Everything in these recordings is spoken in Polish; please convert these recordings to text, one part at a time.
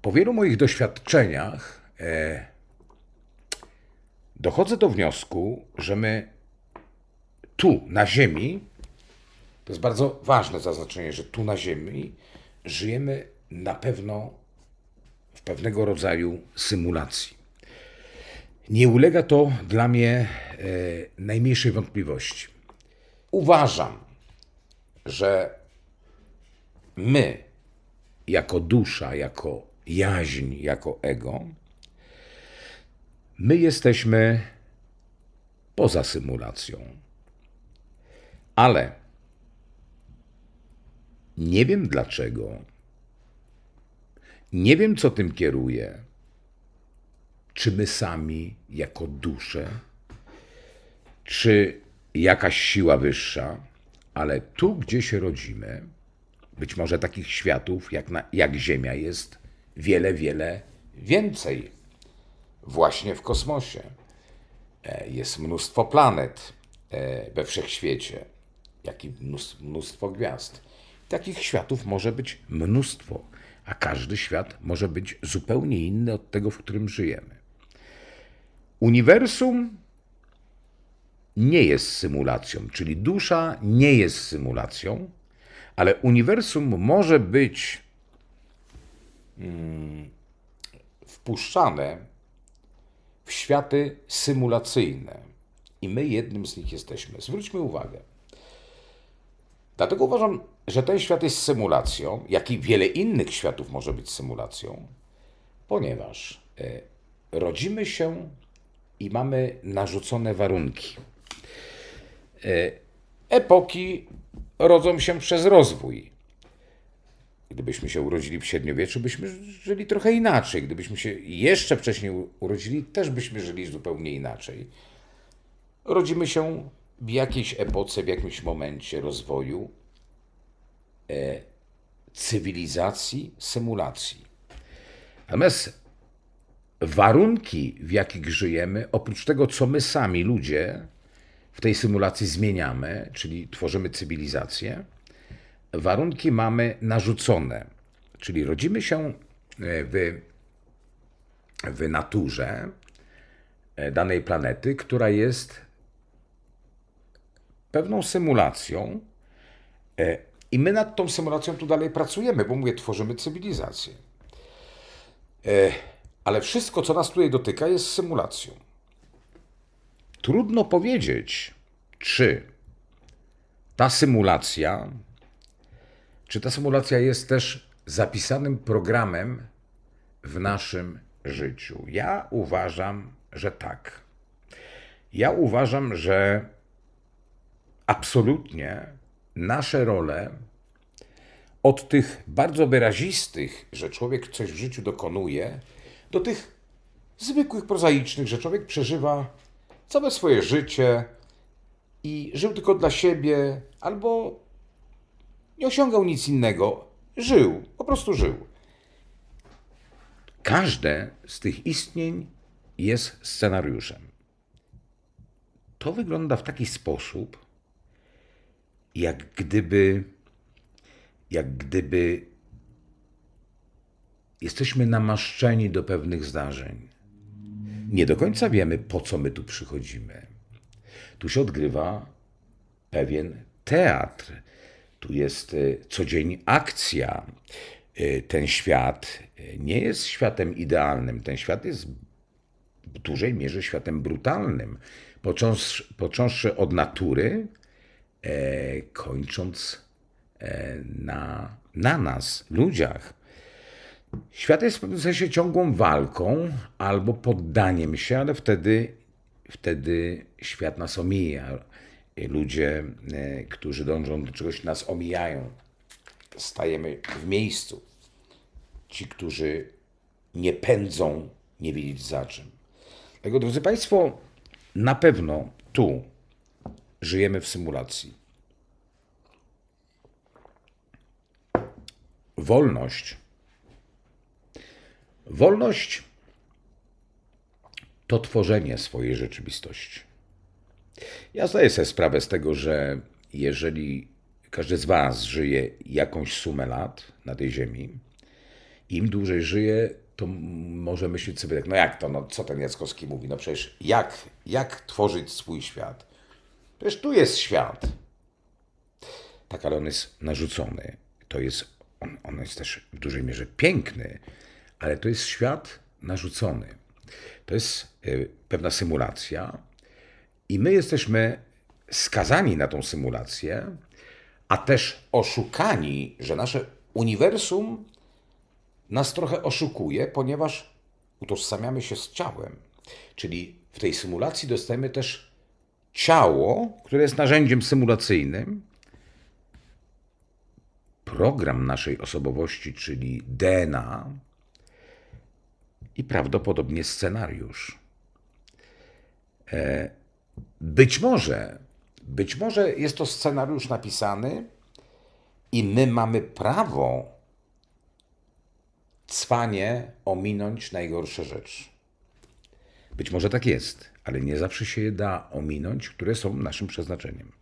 Po wielu moich doświadczeniach dochodzę do wniosku, że my tu na Ziemi, to jest bardzo ważne zaznaczenie, że tu na Ziemi żyjemy na pewno w pewnego rodzaju symulacji. Nie ulega to dla mnie najmniejszej wątpliwości. Uważam, że my, jako dusza, jako jaźń, jako ego, my jesteśmy poza symulacją. Ale nie wiem dlaczego, nie wiem co tym kieruje, czy my sami jako dusze, czy jakaś siła wyższa, ale tu, gdzie się rodzimy, być może takich światów jak Ziemia jest wiele, wiele więcej. Właśnie w kosmosie jest mnóstwo planet we wszechświecie, jak i mnóstwo gwiazd. Takich światów może być mnóstwo, a każdy świat może być zupełnie inny od tego, w którym żyjemy. Uniwersum nie jest symulacją, czyli dusza nie jest symulacją, ale uniwersum może być wpuszczane w światy symulacyjne i my jednym z nich jesteśmy. Zwróćmy uwagę. Dlatego uważam, że ten świat jest symulacją, jak i wiele innych światów może być symulacją, ponieważ rodzimy się i mamy narzucone warunki. Epoki rodzą się przez rozwój. Gdybyśmy się urodzili w średniowieczu, byśmy żyli trochę inaczej. Gdybyśmy się jeszcze wcześniej urodzili, też byśmy żyli zupełnie inaczej. Rodzimy się w jakiejś epoce, w jakimś momencie rozwoju cywilizacji, symulacji. Natomiast warunki, w jakich żyjemy, oprócz tego, co my sami, ludzie, w tej symulacji zmieniamy, czyli tworzymy cywilizację, warunki mamy narzucone, czyli rodzimy się w naturze danej planety, która jest pewną symulacją i my nad tą symulacją tu dalej pracujemy, bo mówię, tworzymy cywilizację. Ale wszystko, co nas tutaj dotyka, jest symulacją. Trudno powiedzieć, czy ta symulacja jest też zapisanym programem w naszym życiu. Ja uważam, że tak. Ja uważam, że absolutnie nasze role od tych bardzo wyrazistych, że człowiek coś w życiu dokonuje, do tych zwykłych, prozaicznych, że człowiek przeżywa całe swoje życie i żył tylko dla siebie, albo nie osiągał nic innego. Żył, po prostu żył. Każde z tych istnień jest scenariuszem. To wygląda w taki sposób, jak gdyby jesteśmy namaszczeni do pewnych zdarzeń. Nie do końca wiemy, po co my tu przychodzimy. Tu się odgrywa pewien teatr. Tu jest co dzień akcja. Ten świat nie jest światem idealnym. Ten świat jest w dużej mierze światem brutalnym. Począwszy od natury, kończąc na nas, ludziach. Świat jest w pewnym sensie ciągłą walką albo poddaniem się, ale wtedy świat nas omija. Ludzie, którzy dążą do czegoś, nas omijają. Stajemy w miejscu. Ci, którzy nie pędzą, nie wiedzieć za czym. Dlatego, drodzy Państwo, na pewno tu żyjemy w symulacji. Wolność to tworzenie swojej rzeczywistości. Ja zdaję sobie sprawę z tego, że jeżeli każdy z Was żyje jakąś sumę lat na tej ziemi Im dłużej żyje, to może myśleć sobie tak, no jak to, no co ten Jackowski mówi, no przecież jak tworzyć swój świat? Przecież tu jest świat. Tak, ale on jest narzucony. On jest też w dużej mierze piękny, ale to jest świat narzucony. To jest pewna symulacja i my jesteśmy skazani na tą symulację, a też oszukani, że nasze uniwersum nas trochę oszukuje, ponieważ utożsamiamy się z ciałem. Czyli w tej symulacji dostajemy też ciało, które jest narzędziem symulacyjnym, program naszej osobowości, czyli DNA i prawdopodobnie scenariusz. Być może jest to scenariusz napisany i my mamy prawo cwanie ominąć najgorsze rzeczy. Być może tak jest, ale nie zawsze się je da ominąć, które są naszym przeznaczeniem.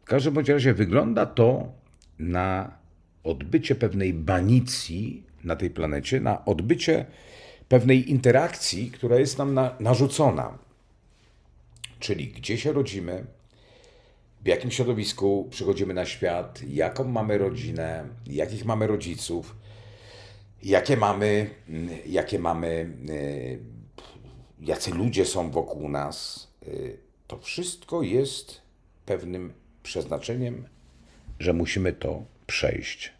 W każdym bądź razie wygląda to na odbycie pewnej banicji na tej planecie, na odbycie pewnej interakcji, która jest nam narzucona. Czyli gdzie się rodzimy, w jakim środowisku przychodzimy na świat, jaką mamy rodzinę, jakich mamy rodziców, jacy ludzie są wokół nas. To wszystko jest pewnym przeznaczeniem, że musimy to przejść.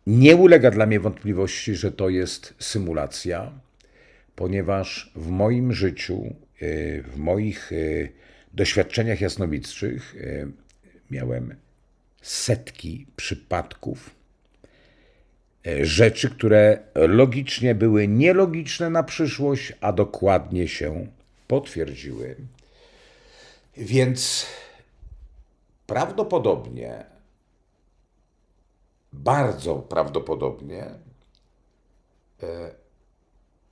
Nie ulega dla mnie wątpliwości, że to jest symulacja, ponieważ w moim życiu, w moich doświadczeniach jasnowidzczych miałem setki przypadków, rzeczy, które logicznie były nielogiczne na przyszłość, a dokładnie się potwierdziły. Więc prawdopodobnie, bardzo prawdopodobnie,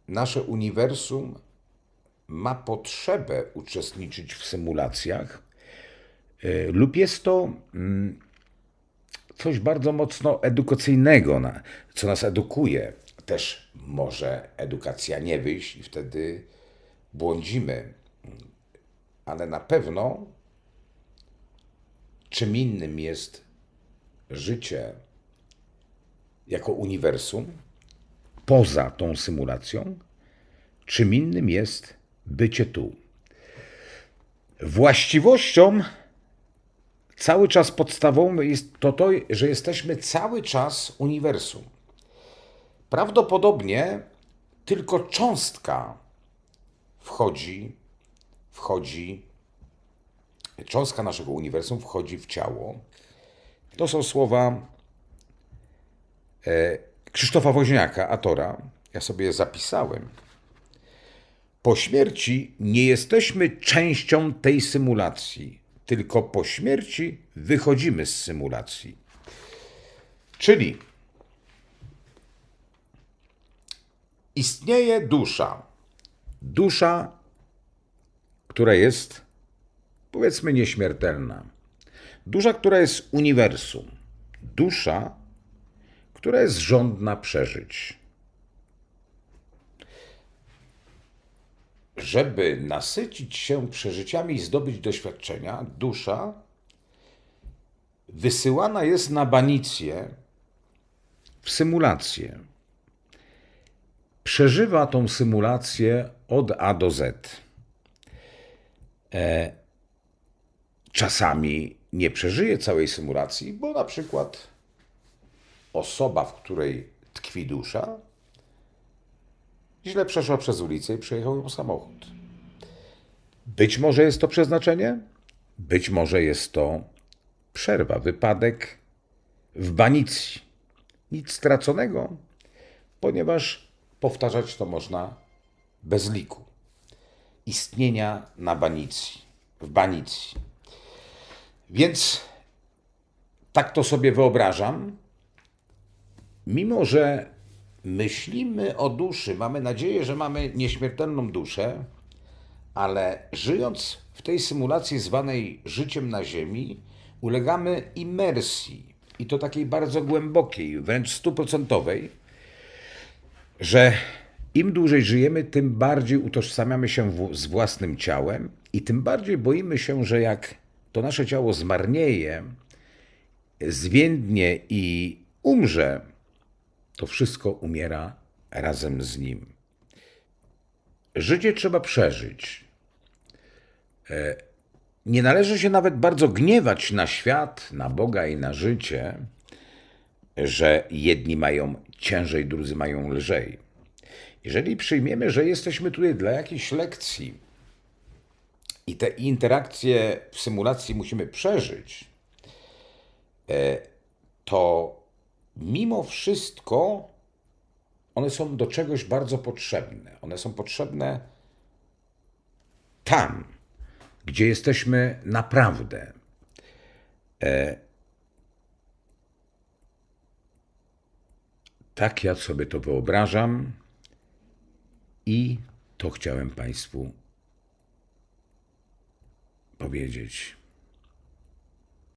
nasze uniwersum ma potrzebę uczestniczyć w symulacjach lub jest to coś bardzo mocno edukacyjnego, co nas edukuje. Też może edukacja nie wyjść i wtedy błądzimy, ale na pewno czym innym jest życie jako uniwersum poza tą symulacją, czym innym jest bycie tu. Właściwością cały czas podstawową jest to, że jesteśmy cały czas uniwersum. Prawdopodobnie tylko cząstka cząstka naszego uniwersum wchodzi w ciało. To są słowa Krzysztofa Woźniaka, Atora. Ja sobie je zapisałem. Po śmierci nie jesteśmy częścią tej symulacji, tylko po śmierci wychodzimy z symulacji. Czyli istnieje dusza, która jest, powiedzmy, nieśmiertelna. Dusza, która jest uniwersum. Dusza, która jest żądna przeżyć. Żeby nasycić się przeżyciami i zdobyć doświadczenia, dusza wysyłana jest na banicję, w symulację. Przeżywa tą symulację od A do Z. Czasami nie przeżyje całej symulacji, bo na przykład osoba, w której tkwi dusza, źle przeszła przez ulicę i przejechał ją samochód. Być może jest to przeznaczenie, być może jest to przerwa, wypadek w banicji. Nic straconego, ponieważ powtarzać to można bez liku. Istnienia na banicji, w banicji. Więc tak to sobie wyobrażam. Mimo że myślimy o duszy, mamy nadzieję, że mamy nieśmiertelną duszę, ale żyjąc w tej symulacji zwanej życiem na Ziemi, ulegamy imersji. I to takiej bardzo głębokiej, wręcz 100%, że im dłużej żyjemy, tym bardziej utożsamiamy się z własnym ciałem i tym bardziej boimy się, że jak to nasze ciało zmarnieje, zwiędnie i umrze, to wszystko umiera razem z nim. Życie trzeba przeżyć. Nie należy się nawet bardzo gniewać na świat, na Boga i na życie, że jedni mają ciężej, drudzy mają lżej. Jeżeli przyjmiemy, że jesteśmy tutaj dla jakiejś lekcji i te interakcje w symulacji musimy przeżyć, to mimo wszystko one są do czegoś bardzo potrzebne. One są potrzebne tam, gdzie jesteśmy naprawdę. Tak ja sobie to wyobrażam i to chciałem Państwu powiedzieć.